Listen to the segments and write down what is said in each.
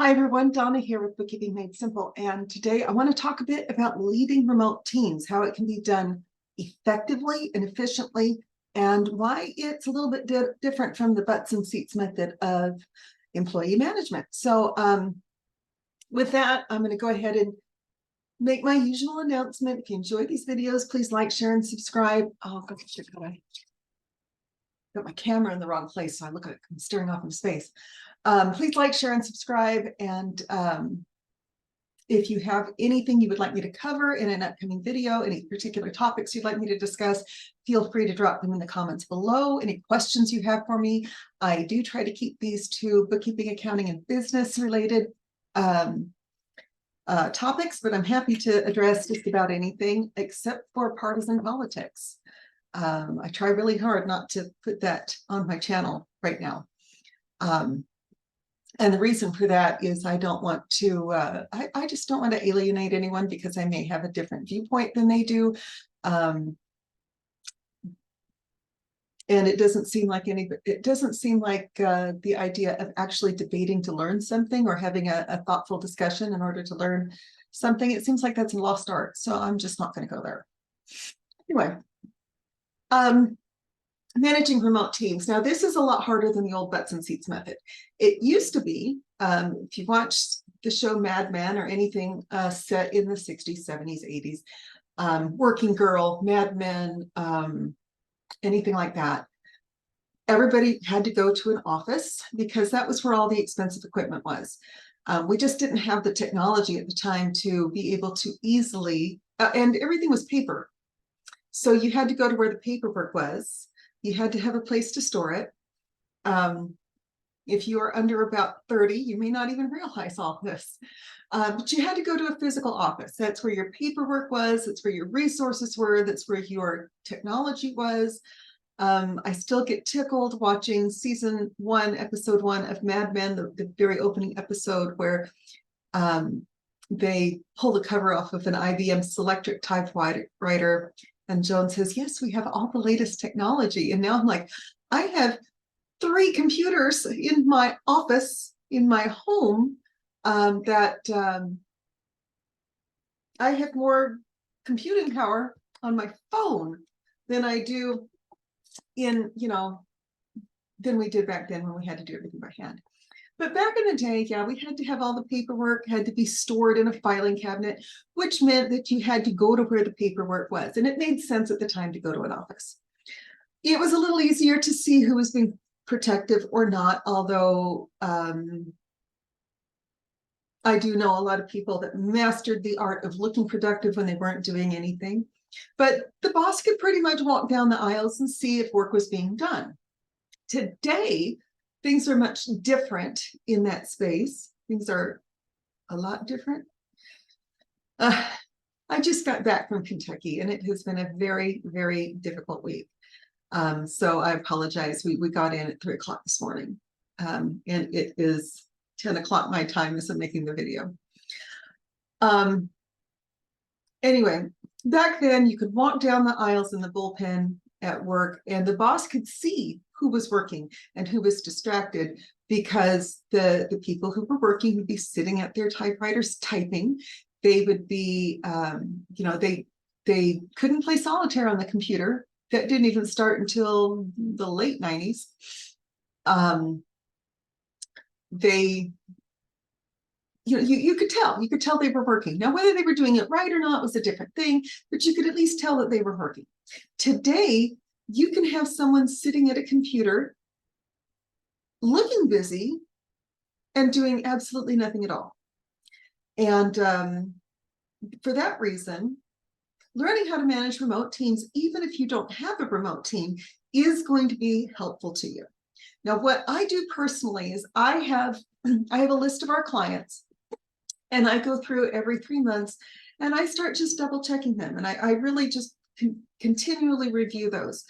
Hi everyone, Donna here with Bookkeeping Made Simple, and today I want to talk a bit about leading remote teams, how it can be done effectively and efficiently, and why it's a little bit different from the butts and seats method of employee management. So with that, I'm going to go ahead and make my usual announcement. If you enjoy these videos, please like, share, and subscribe. Oh, gosh, got my camera in the wrong place, so I look like I'm staring off into space. Please like, share, and subscribe. And if you have anything you would like me to cover in an upcoming video, any particular topics you'd like me to discuss, feel free to drop them in the comments below. Any questions you have for me, I do try to keep these to bookkeeping, accounting, and business related topics, but I'm happy to address just about anything except for partisan politics. I try really hard not to put that on my channel right now. And the reason for that is I don't want to, I just don't want to alienate anyone because I may have a different viewpoint than they do. And it doesn't seem like the idea of actually debating to learn something or having a thoughtful discussion in order to learn something, it seems like that's a lost art. So I'm just not going to go there. Anyway, managing remote teams. Now, this is a lot harder than the old butts and seats method. It used to be, if you watched the show Mad Men or anything set in the 60s, 70s, 80s, Working Girl, Mad Men, anything like that, everybody had to go to an office because that was where all the expensive equipment was. We just didn't have the technology at the time to be able to easily, and everything was paper. So you had to go to where the paperwork was. You had to have a place to store it. If you are under about 30, you may not even realize all this. But you had to go to a physical office. That's where your paperwork was. That's where your resources were. That's where your technology was. I still get tickled watching season 1, episode 1 of Mad Men, the very opening episode where they pull the cover off of an IBM Selectric typewriter. And Joan says, yes, we have all the latest technology. And now I'm like, I have 3 computers in my office, in my home, that I have more computing power on my phone than I do than we did back then when we had to do everything by hand. But back in the day, yeah, we had to have all the paperwork, had to be stored in a filing cabinet, which meant that you had to go to where the paperwork was. And it made sense at the time to go to an office. It was a little easier to see who was being protective or not, although I do know a lot of people that mastered the art of looking productive when they weren't doing anything. But the boss could pretty much walk down the aisles and see if work was being done. Today, things are much different in that space. Things are a lot different. I just got back from Kentucky and it has been a very, very difficult week. So I apologize. We got in at 3 o'clock this morning and it is 10 o'clock my time as I'm making the video. Anyway, back then you could walk down the aisles in the bullpen at work and the boss could see who was working and who was distracted because the people who were working would be sitting at their typewriters typing. They would be, they couldn't play solitaire on the computer. That didn't even start until the late 90s. You could tell they were working. Now, whether they were doing it right or not was a different thing, but you could at least tell that they were working. Today, you can have someone sitting at a computer looking busy and doing absolutely nothing at all. And for that reason, learning how to manage remote teams, even if you don't have a remote team, is going to be helpful to you. Now, what I do personally is I have a list of our clients, and I go through every 3 months, and I start just double checking them, and I really just continually review those.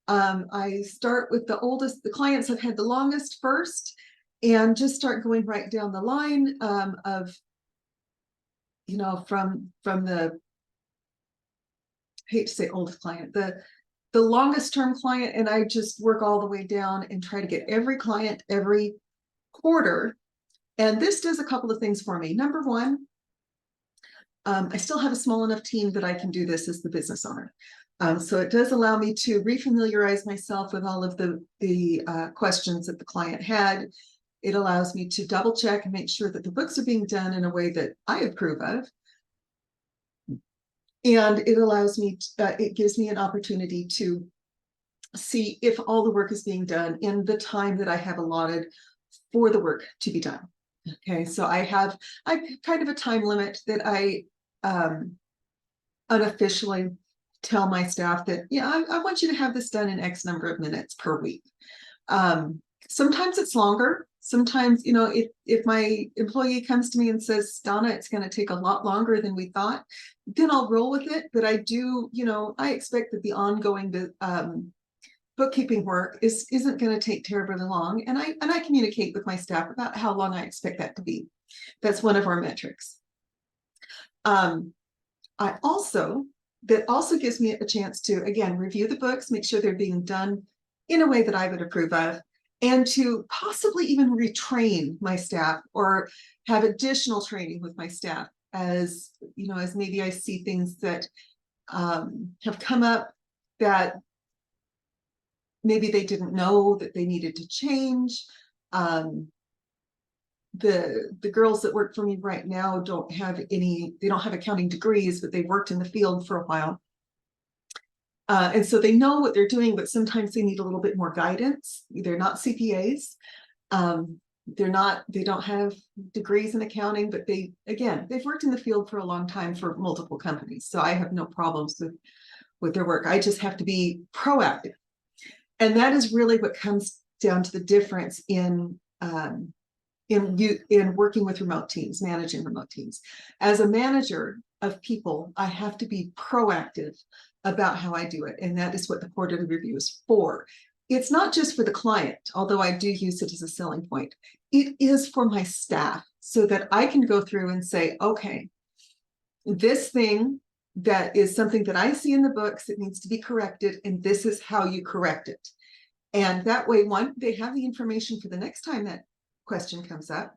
I start with the clients I've had the longest first, and just start going right down the line of, from the, I hate to say oldest client, the longest term client, and I just work all the way down and try to get every client every quarter And this does a couple of things for me. Number one, I still have a small enough team that I can do this as the business owner. So it does allow me to refamiliarize myself with all of the questions that the client had. It allows me to double check and make sure that the books are being done in a way that I approve of. And it allows me, it gives me an opportunity to see if all the work is being done in the time that I have allotted for the work to be done. Okay, so I kind of a time limit that I unofficially tell my staff that, yeah, I want you to have this done in X number of minutes per week. Sometimes it's longer. Sometimes, you know, if my employee comes to me and says, Donna, it's going to take a lot longer than we thought, then I'll roll with it. But I do, you know, I expect that the ongoing bookkeeping work isn't going to take terribly long. And I communicate with my staff about how long I expect that to be. That's one of our metrics. That also gives me a chance to, again, review the books, make sure they're being done in a way that I would approve of, and to possibly even retrain my staff or have additional training with my staff as, you know, as maybe I see things that have come up that maybe they didn't know that they needed to change. The girls that work for me right now don't have accounting degrees, but they've worked in the field for a while. And so they know what they're doing, but sometimes they need a little bit more guidance. They're not CPAs. They don't have degrees in accounting, but they've worked in the field for a long time for multiple companies. So I have no problems with their work. I just have to be proactive. And that is really what comes down to the difference in working with remote teams, managing remote teams. As a manager of people, I have to be proactive about how I do it. And that is what the quarterly review is for. It's not just for the client, although I do use it as a selling point. It is for my staff so that I can go through and say, okay, this thing that is something that I see in the books that needs to be corrected, and this is how you correct it. And that way, one, they have the information for the next time that question comes up.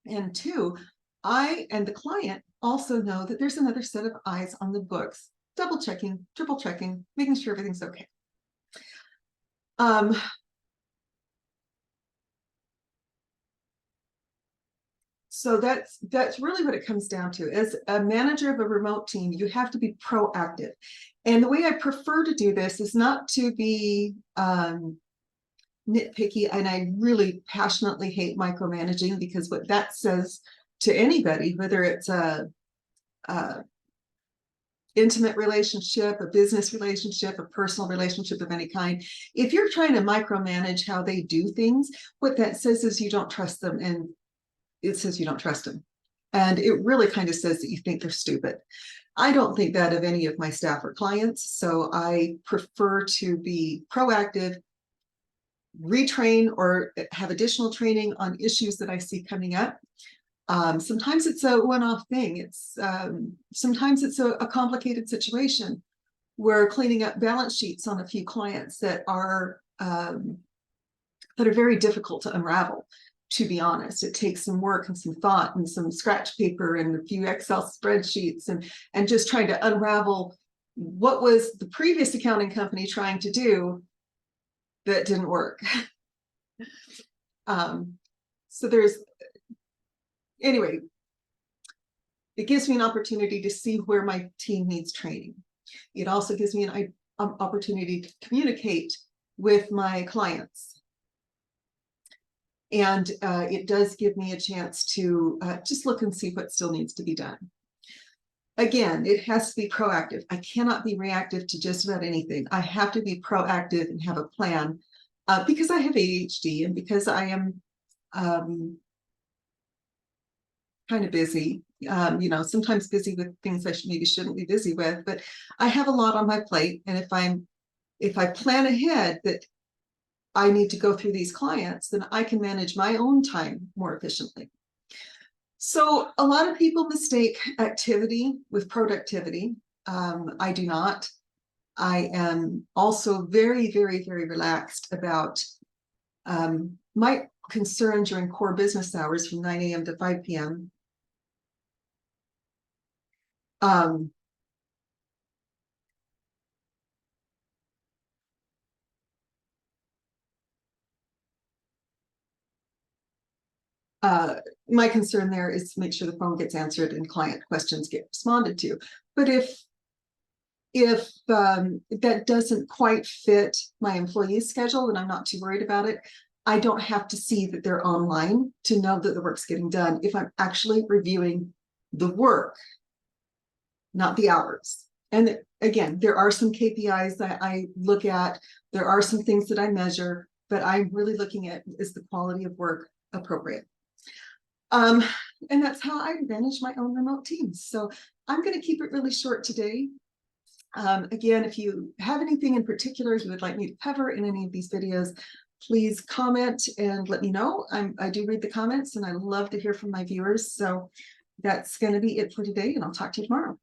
And two, I and the client also know that there's another set of eyes on the books, double checking, triple checking, making sure everything's okay. So that's really what it comes down to. As a manager of a remote team, you have to be proactive. And the way I prefer to do this is not to be nitpicky, and I really passionately hate micromanaging, because what that says to anybody, whether it's a intimate relationship, a business relationship, a personal relationship of any kind, if you're trying to micromanage how they do things, what that says is you don't trust them, and it says you don't trust them. And it really kind of says that you think they're stupid. I don't think that of any of my staff or clients, so I prefer to be proactive, retrain or have additional training on issues that I see coming up. Sometimes it's a one-off thing. Sometimes it's a complicated situation. We're cleaning up balance sheets on a few clients that are very difficult to unravel. To be honest, it takes some work and some thought and some scratch paper and a few Excel spreadsheets and just trying to unravel what was the previous accounting company trying to do that didn't work. Anyway, it gives me an opportunity to see where my team needs training. It also gives me an opportunity to communicate with my clients. And it does give me a chance to just look and see what still needs to be done. Again, it has to be proactive. I cannot be reactive to just about anything. I have to be proactive and have a plan because I have ADHD and because I am kind of busy, sometimes busy with things I maybe shouldn't be busy with, but I have a lot on my plate. And if I plan ahead that I need to go through these clients, then I can manage my own time more efficiently. So a lot of people mistake activity with productivity. I do not. I am also very, very, very relaxed about my concern during core business hours from 9 a.m. to 5 p.m. My concern there is to make sure the phone gets answered and client questions get responded to. But if that doesn't quite fit my employee's schedule, then I'm not too worried about it. I don't have to see that they're online to know that the work's getting done if I'm actually reviewing the work, not the hours. And again, there are some KPIs that I look at, there are some things that I measure, but I'm really looking at is the quality of work appropriate. And that's how I manage my own remote teams. So I'm going to keep it really short today. Again, if you have anything in particular you would like me to cover in any of these videos, please comment and let me know. I do read the comments and I love to hear from my viewers. So that's going to be it for today, and I'll talk to you tomorrow.